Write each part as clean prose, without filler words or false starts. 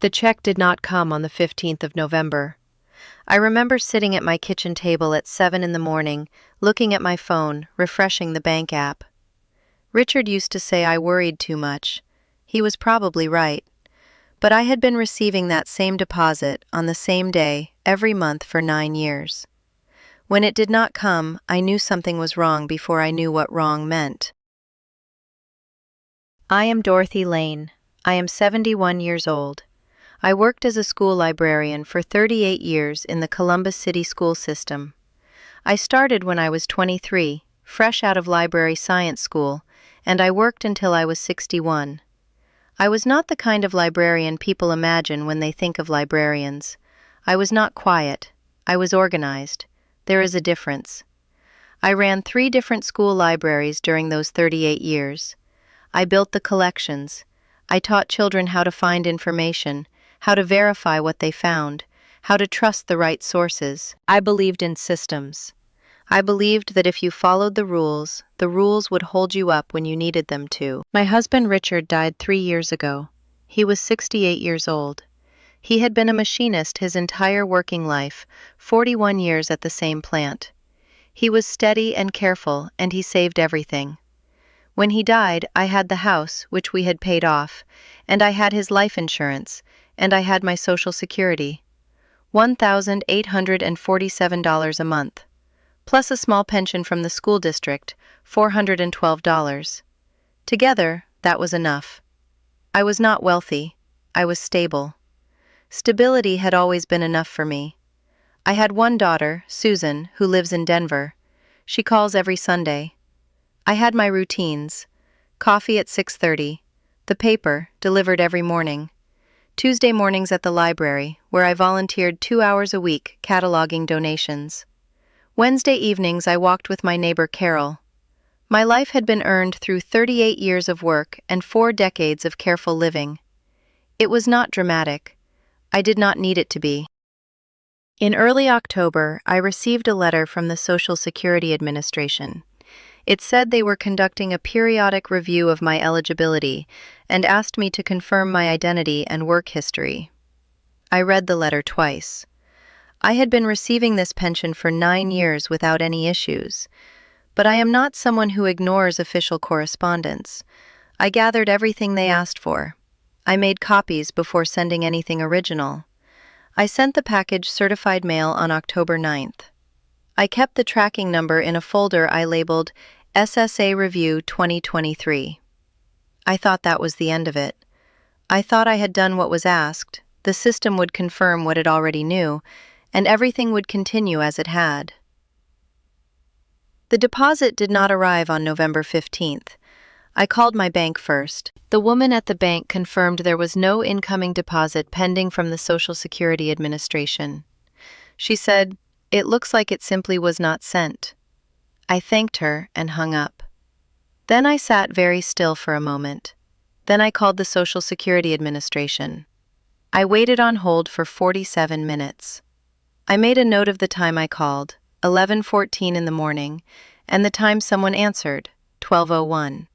The check did not come on the 15th of November. I remember sitting at my kitchen table at 7 in the morning, looking at my phone, refreshing the bank app. Richard used to say I worried too much. He was probably right. But I had been receiving that same deposit on the same day every month for 9 years. When it did not come, I knew something was wrong before I knew what wrong meant. I am Dorothy Lane. I am 71 years old. I worked as a school librarian for 38 years in the Columbus City school system. I started when I was 23, fresh out of library science school, and I worked until I was 61. I was not the kind of librarian people imagine when they think of librarians. I was not quiet. I was organized. There is a difference. I ran 3 different school libraries during those 38 years. I built the collections. I taught children how to find information, how to verify what they found, how to trust the right sources. I believed in systems. I believed that if you followed the rules would hold you up when you needed them to. My husband Richard died 3 years ago. He was 68 years old. He had been a machinist his entire working life, 41 years at the same plant. He was steady and careful, and he saved everything. When he died, I had the house, which we had paid off, and I had his life insurance, and I had my Social Security. $1,847 a month. Plus a small pension from the school district, $412. Together, that was enough. I was not wealthy. I was stable. Stability had always been enough for me. I had one daughter, Susan, who lives in Denver. She calls every Sunday. I had my routines. Coffee at 6:30. The paper, delivered every morning. Tuesday mornings at the library, where I volunteered 2 hours a week cataloging donations. Wednesday evenings I walked with my neighbor Carol. My life had been earned through 38 years of work and 4 decades of careful living. It was not dramatic. I did not need it to be. In early October, I received a letter from the Social Security Administration. It said they were conducting a periodic review of my eligibility and asked me to confirm my identity and work history. I read the letter twice. I had been receiving this pension for 9 years without any issues, but I am not someone who ignores official correspondence. I gathered everything they asked for. I made copies before sending anything original. I sent the package certified mail on October 9th. I kept the tracking number in a folder I labeled SSA Review 2023. I thought that was the end of it. I thought I had done what was asked, the system would confirm what it already knew, and everything would continue as it had. The deposit did not arrive on November 15th. I called my bank first. The woman at the bank confirmed there was no incoming deposit pending from the Social Security Administration. She said, "It looks like it simply was not sent." I thanked her and hung up. Then I sat very still for a moment. Then I called the Social Security Administration. I waited on hold for 47 minutes. I made a note of the time I called, 11:14 in the morning, and the time someone answered, 12:01.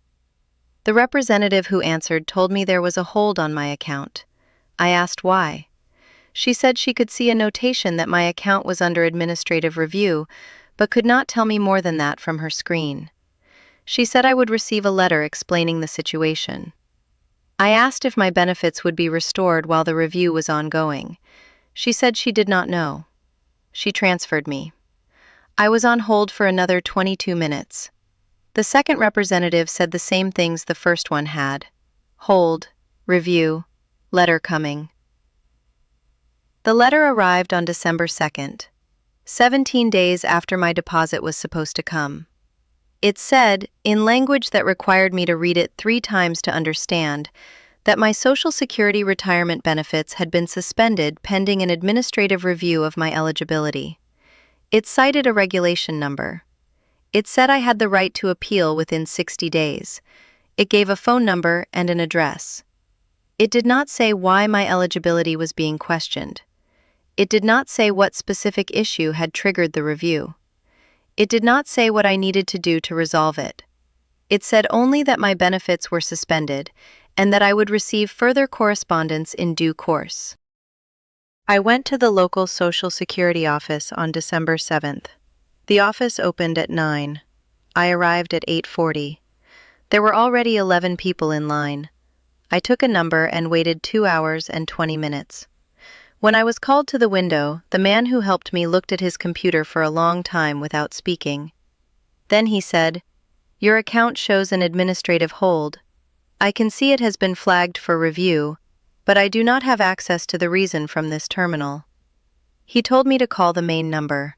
The representative who answered told me there was a hold on my account. I asked why. She said she could see a notation that my account was under administrative review, but could not tell me more than that from her screen. She said I would receive a letter explaining the situation. I asked if my benefits would be restored while the review was ongoing. She said she did not know. She transferred me. I was on hold for another 22 minutes. The second representative said the same things the first one had. Hold, review, letter coming. The letter arrived on December 2nd, 17 days after my deposit was supposed to come. It said, in language that required me to read it 3 times to understand, that my Social Security retirement benefits had been suspended pending an administrative review of my eligibility. It cited a regulation number. It said I had the right to appeal within 60 days. It gave a phone number and an address. It did not say why my eligibility was being questioned. It did not say what specific issue had triggered the review. It did not say what I needed to do to resolve it. It said only that my benefits were suspended and that I would receive further correspondence in due course. I went to the local Social Security office on December 7th. The office opened at 9. I arrived at 8:40. There were already 11 people in line. I took a number and waited 2 hours and 20 minutes. When I was called to the window, the man who helped me looked at his computer for a long time without speaking. Then he said, "Your account shows an administrative hold. I can see it has been flagged for review, but I do not have access to the reason from this terminal." He told me to call the main number.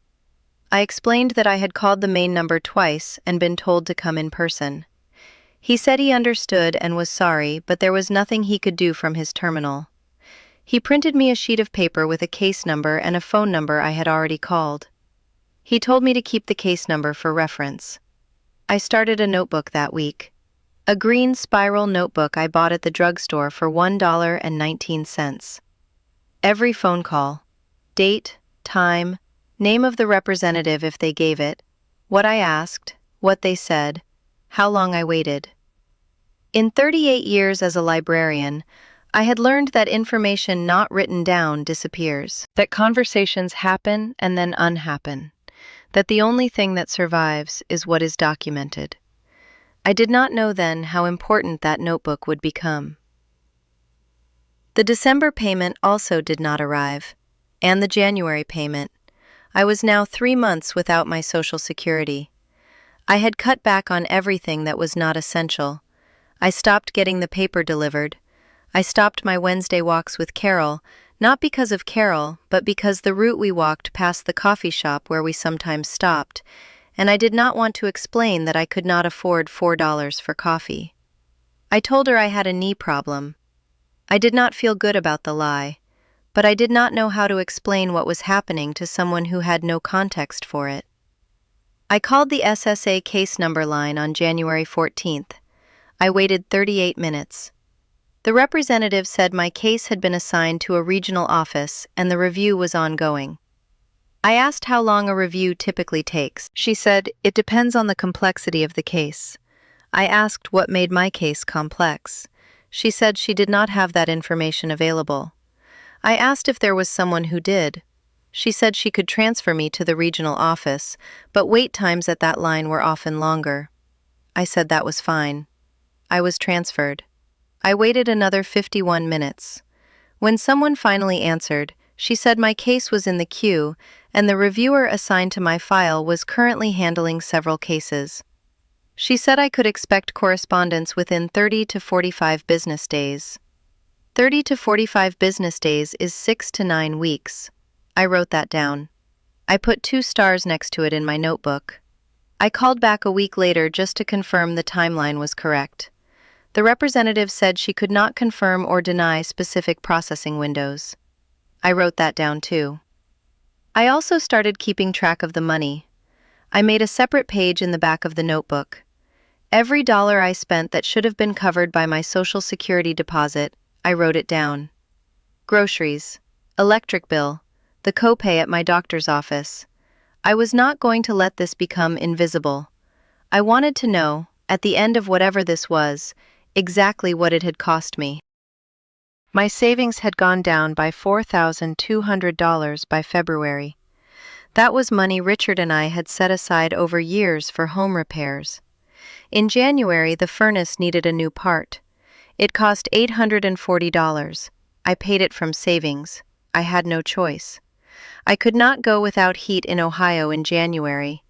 I explained that I had called the main number twice and been told to come in person. He said he understood and was sorry, but there was nothing he could do from his terminal. He printed me a sheet of paper with a case number and a phone number I had already called. He told me to keep the case number for reference. I started a notebook that week. A green spiral notebook I bought at the drugstore for $1.19. Every phone call, date, time, name of the representative if they gave it, what I asked, what they said, how long I waited. In 38 years as a librarian, I had learned that information not written down disappears, that conversations happen and then unhappen, that the only thing that survives is what is documented. I did not know then how important that notebook would become. The December payment also did not arrive, and the January payment. I was now 3 months without my Social Security. I had cut back on everything that was not essential. I stopped getting the paper delivered. I stopped my Wednesday walks with Carol, not because of Carol, but because the route we walked passed the coffee shop where we sometimes stopped, and I did not want to explain that I could not afford $4 for coffee. I told her I had a knee problem. I did not feel good about the lie, but I did not know how to explain what was happening to someone who had no context for it. I called the SSA case number line on January 14th. I waited 38 minutes. The representative said my case had been assigned to a regional office and the review was ongoing. I asked how long a review typically takes. She said, "It depends on the complexity of the case." I asked what made my case complex. She said she did not have that information available. I asked if there was someone who did. She said she could transfer me to the regional office, but wait times at that line were often longer. I said that was fine. I was transferred. I waited another 51 minutes. When someone finally answered, she said my case was in the queue and the reviewer assigned to my file was currently handling several cases. She said I could expect correspondence within 30 to 45 business days. 30 to 45 business days is 6 to 9 weeks. I wrote that down. I put 2 stars next to it in my notebook. I called back a week later just to confirm the timeline was correct. The representative said she could not confirm or deny specific processing windows. I wrote that down too. I also started keeping track of the money. I made a separate page in the back of the notebook. Every dollar I spent that should have been covered by my Social Security deposit, I wrote it down. Groceries, electric bill, the copay at my doctor's office. I was not going to let this become invisible. I wanted to know, at the end of whatever this was, exactly what it had cost me. My savings had gone down by $4,200 by February. That was money Richard and I had set aside over years for home repairs. In January, the furnace needed a new part. It cost $840. I paid it from savings. I had no choice. I could not go without heat in Ohio in January.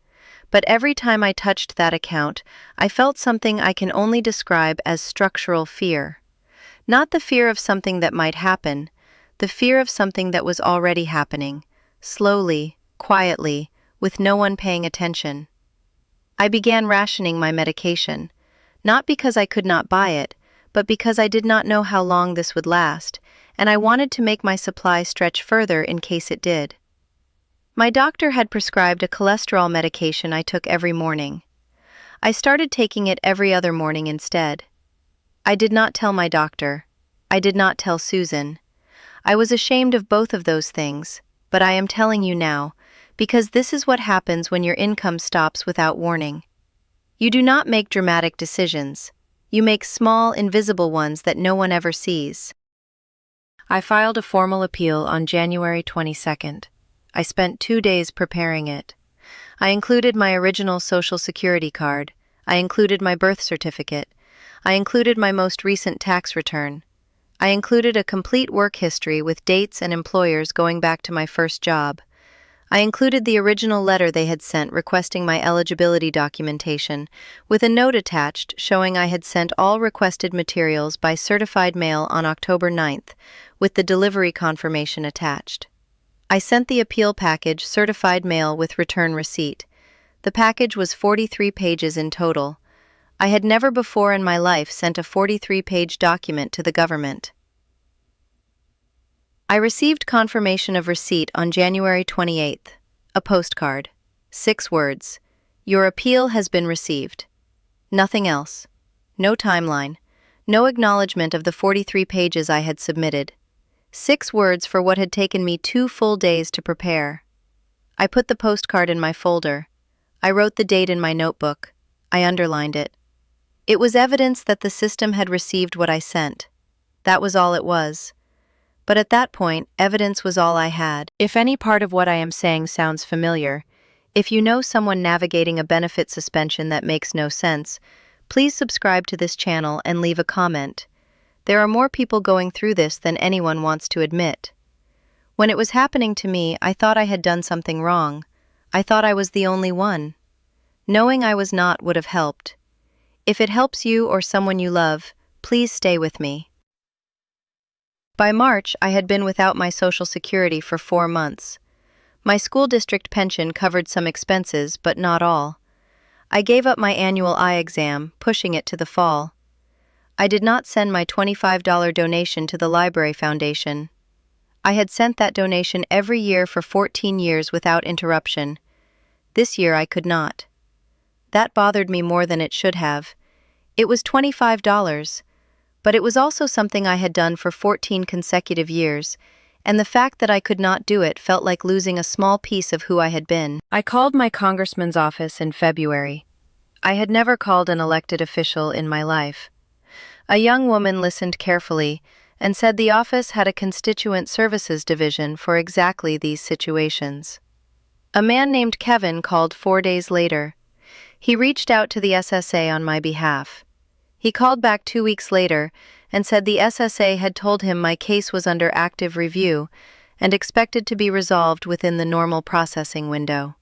But every time I touched that account, I felt something I can only describe as structural fear. Not the fear of something that might happen, the fear of something that was already happening, slowly, quietly, with no one paying attention. I began rationing my medication, not because I could not buy it, but because I did not know how long this would last, and I wanted to make my supply stretch further in case it did. My doctor had prescribed a cholesterol medication I took every morning. I started taking it every other morning instead. I did not tell my doctor. I did not tell Susan. I was ashamed of both of those things, but I am telling you now, because this is what happens when your income stops without warning. You do not make dramatic decisions. You make small, invisible ones that no one ever sees. I filed a formal appeal on January 22nd. I spent 2 days preparing it. I included my original Social Security card. I included my birth certificate. I included my most recent tax return. I included a complete work history with dates and employers going back to my first job. I included the original letter they had sent requesting my eligibility documentation, with a note attached showing I had sent all requested materials by certified mail on October 9th, with the delivery confirmation attached. I sent the appeal package certified mail with return receipt. The package was 43 pages in total. I had never before in my life sent a 43-page document to the government. I received confirmation of receipt on January 28th. A postcard. 6 words. Your appeal has been received. Nothing else. No timeline. No acknowledgement of the 43 pages I had submitted. 6 words for what had taken me 2 full days to prepare. I put the postcard in my folder. I wrote the date in my notebook. I underlined it. It was evidence that the system had received what I sent. That was all it was. But at that point, evidence was all I had. If any part of what I am saying sounds familiar, if you know someone navigating a benefit suspension that makes no sense, please subscribe to this channel and leave a comment. There are more people going through this than anyone wants to admit. When it was happening to me, I thought I had done something wrong. I thought I was the only one. Knowing I was not would have helped. If it helps you or someone you love, please stay with me. By March, I had been without my Social Security for 4 months. My school district pension covered some expenses, but not all. I gave up my annual eye exam, pushing it to the fall. I did not send my $25 donation to the Library Foundation. I had sent that donation every year for 14 years without interruption. This year I could not. That bothered me more than it should have. It was $25. But it was also something I had done for 14 consecutive years, and the fact that I could not do it felt like losing a small piece of who I had been. I called my congressman's office in February. I had never called an elected official in my life. A young woman listened carefully and said the office had a constituent services division for exactly these situations. A man named Kevin called 4 days later. He reached out to the SSA on my behalf. He called back 2 weeks later and said the SSA had told him my case was under active review and expected to be resolved within the normal processing window.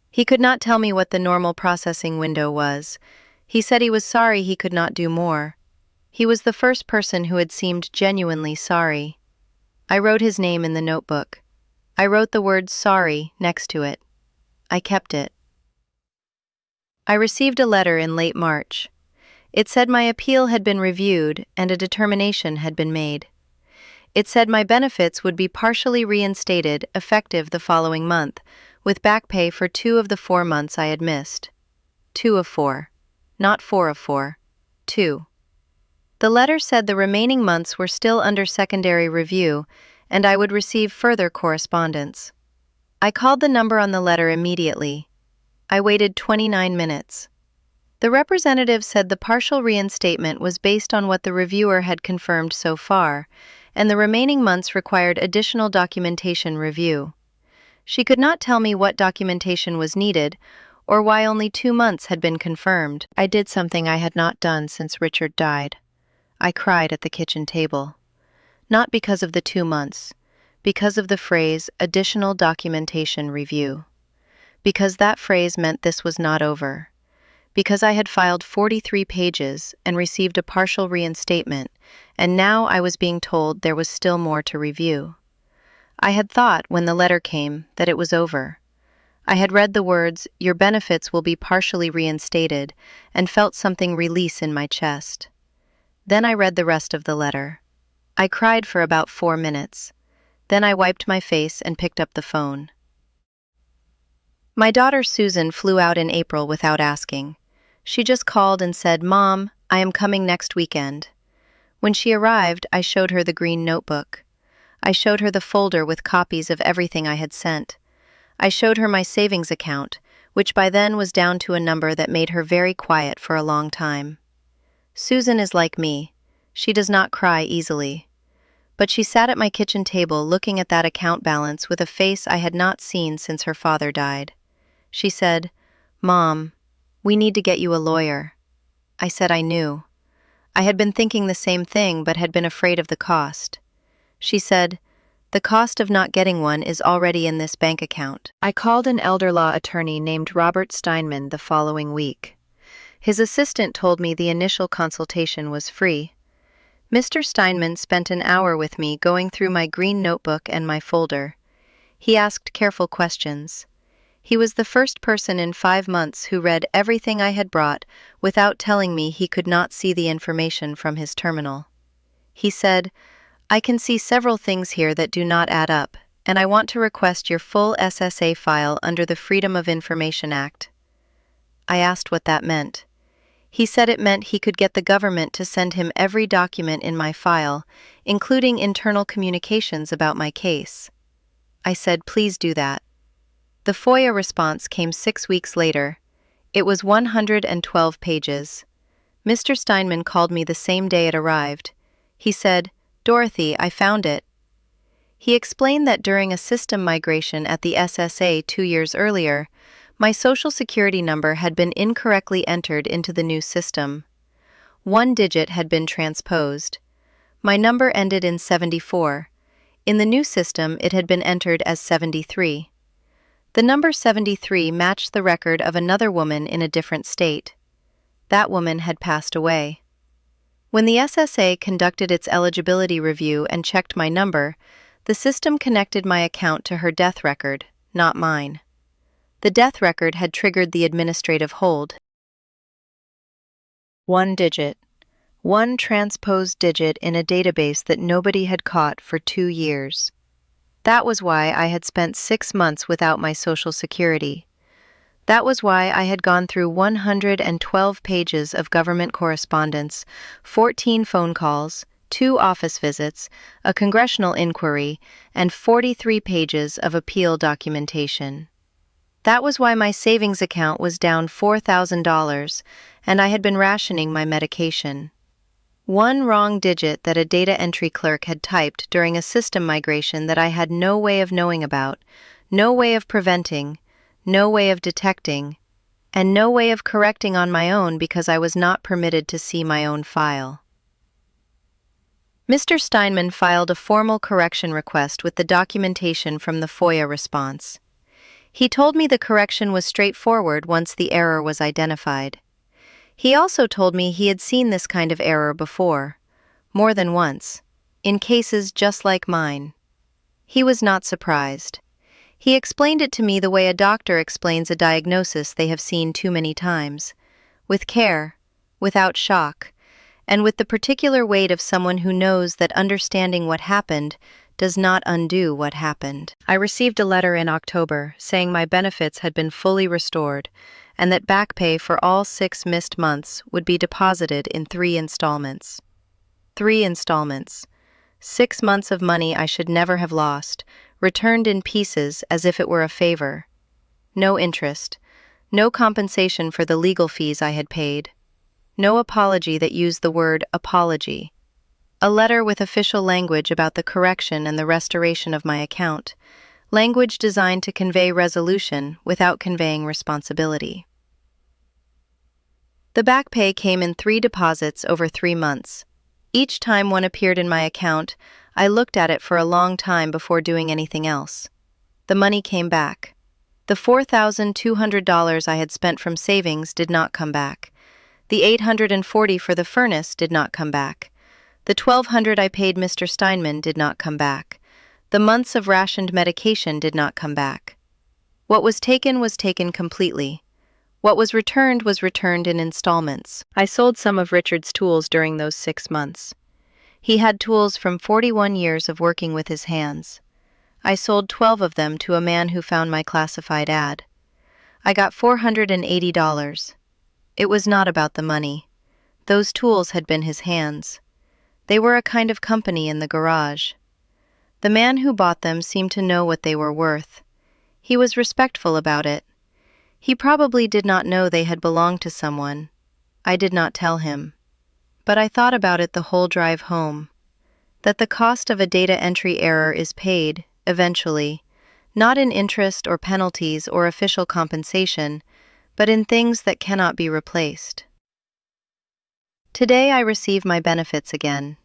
He could not tell me what the normal processing window was. He said he was sorry he could not do more. He was the first person who had seemed genuinely sorry. I wrote his name in the notebook. I wrote the word sorry next to it. I kept it. I received a letter in late March. It said my appeal had been reviewed and a determination had been made. It said my benefits would be partially reinstated effective the following month, with back pay for 2 of the 4 months I had missed. 2 of 4. Not 4 of 4. 2. The letter said the remaining months were still under secondary review, and I would receive further correspondence. I called the number on the letter immediately. I waited 29 minutes. The representative said the partial reinstatement was based on what the reviewer had confirmed so far, and the remaining months required additional documentation review. She could not tell me what documentation was needed, or why only 2 months had been confirmed. I did something I had not done since Richard died. I cried at the kitchen table. Not because of the 2 months, because of the phrase, additional documentation review. Because that phrase meant this was not over. Because I had filed 43 pages and received a partial reinstatement, and now I was being told there was still more to review. I had thought, when the letter came, that it was over. I had read the words, "Your benefits will be partially reinstated," and felt something release in my chest. Then I read the rest of the letter. I cried for about 4 minutes. Then I wiped my face and picked up the phone. My daughter Susan flew out in April without asking. She just called and said, "Mom, I am coming next weekend." When she arrived, I showed her the green notebook. I showed her the folder with copies of everything I had sent. I showed her my savings account, which by then was down to a number that made her very quiet for a long time. Susan is like me. She does not cry easily. But she sat at my kitchen table looking at that account balance with a face I had not seen since her father died. She said, "Mom, we need to get you a lawyer." I said I knew. I had been thinking the same thing but had been afraid of the cost. She said, "The cost of not getting one is already in this bank account." I called an elder law attorney named Robert Steinman the following week. His assistant told me the initial consultation was free. Mr. Steinman spent an hour with me going through my green notebook and my folder. He asked careful questions. He was the first person in 5 months who read everything I had brought without telling me he could not see the information from his terminal. He said, "I can see several things here that do not add up, and I want to request your full SSA file under the Freedom of Information Act." I asked what that meant. He said it meant he could get the government to send him every document in my file, including internal communications about my case. I said, "Please do that." The FOIA response came 6 weeks later. It was 112 pages. Mr. Steinman called me the same day it arrived. He said, "Dorothy, I found it." He explained that during a system migration at the SSA 2 years earlier, my Social Security number had been incorrectly entered into the new system. 1 digit had been transposed. My number ended in 74. In the new system, it had been entered as 73. The number 73 matched the record of another woman in a different state. That woman had passed away. When the SSA conducted its eligibility review and checked my number, the system connected my account to her death record, not mine. The death record had triggered the administrative hold. 1 digit. 1 transposed digit in a database that nobody had caught for 2 years. That was why I had spent 6 months without my Social Security. That was why I had gone through 112 pages of government correspondence, 14 phone calls, 2 office visits, a congressional inquiry, and 43 pages of appeal documentation. That was why my savings account was down $4,000, and I had been rationing my medication. 1 wrong digit that a data entry clerk had typed during a system migration that I had no way of knowing about, no way of preventing, no way of detecting, and no way of correcting on my own because I was not permitted to see my own file. Mr. Steinman filed a formal correction request with the documentation from the FOIA response. He told me the correction was straightforward once the error was identified. He also told me he had seen this kind of error before, more than once, in cases just like mine. He was not surprised. He explained it to me the way a doctor explains a diagnosis they have seen too many times, with care, without shock, and with the particular weight of someone who knows that understanding what happened does not undo what happened. I received a letter in October saying my benefits had been fully restored and that back pay for all 6 missed months would be deposited in 3 installments. 3 installments. 6 months of money I should never have lost, returned in pieces as if it were a favor. No interest. No compensation for the legal fees I had paid. No apology that used the word apology. A letter with official language about the correction and the restoration of my account. Language designed to convey resolution without conveying responsibility. The back pay came in 3 deposits over 3 months. Each time one appeared in my account, I looked at it for a long time before doing anything else. The money came back. The $4,200 I had spent from savings did not come back. The $840 for the furnace did not come back. The $1,200 I paid Mr. Steinman did not come back. The months of rationed medication did not come back. What was taken completely. What was returned in installments. I sold some of Richard's tools during those 6 months. He had tools from 41 years of working with his hands. I sold 12 of them to a man who found my classified ad. I got $480. It was not about the money. Those tools had been his hands. They were a kind of company in the garage. The man who bought them seemed to know what they were worth. He was respectful about it. He probably did not know they had belonged to someone. I did not tell him. but I thought about it the whole drive home. That the cost of a data entry error is paid, eventually, not in interest or penalties or official compensation, but in things that cannot be replaced. Today I receive my benefits again.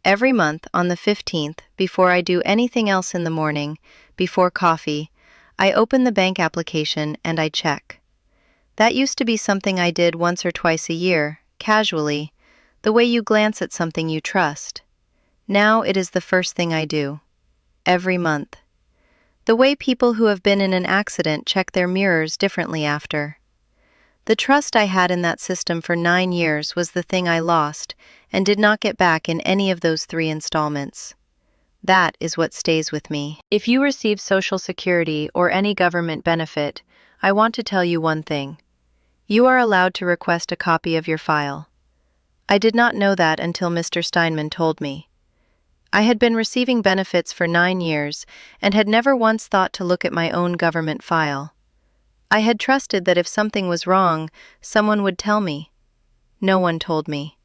Every month on the 15th, before I do anything else in the morning, before coffee, I open the bank application and I check. That used to be something I did once or twice a year, casually, the way you glance at something you trust. Now it is the first thing I do. Every month. The way people who have been in an accident check their mirrors differently after. The trust I had in that system for 9 years was the thing I lost and did not get back in any of those 3 installments. That is what stays with me. If you receive Social Security or any government benefit, I want to tell you one thing. You are allowed to request a copy of your file. I did not know that until Mr. Steinman told me. I had been receiving benefits for 9 years and had never once thought to look at my own government file. I had trusted that if something was wrong, someone would tell me. No one told me.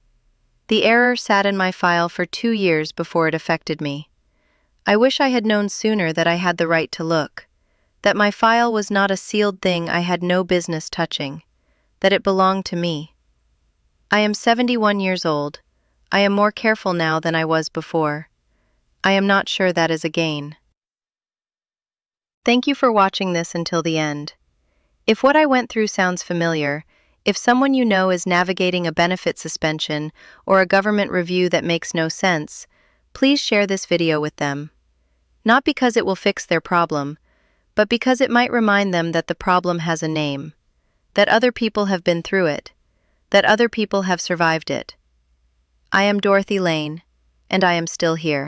The error sat in my file for 2 years before it affected me. I wish I had known sooner that I had the right to look, that my file was not a sealed thing I had no business touching, that it belonged to me. I am 71 years old. I am more careful now than I was before. I am not sure that is a gain. Thank you for watching this until the end. If what I went through sounds familiar, if someone you know is navigating a benefit suspension or a government review that makes no sense, please share this video with them. Not because it will fix their problem, but because it might remind them that the problem has a name, that other people have been through it, that other people have survived it. I am Dorothy Lane, and I am still here.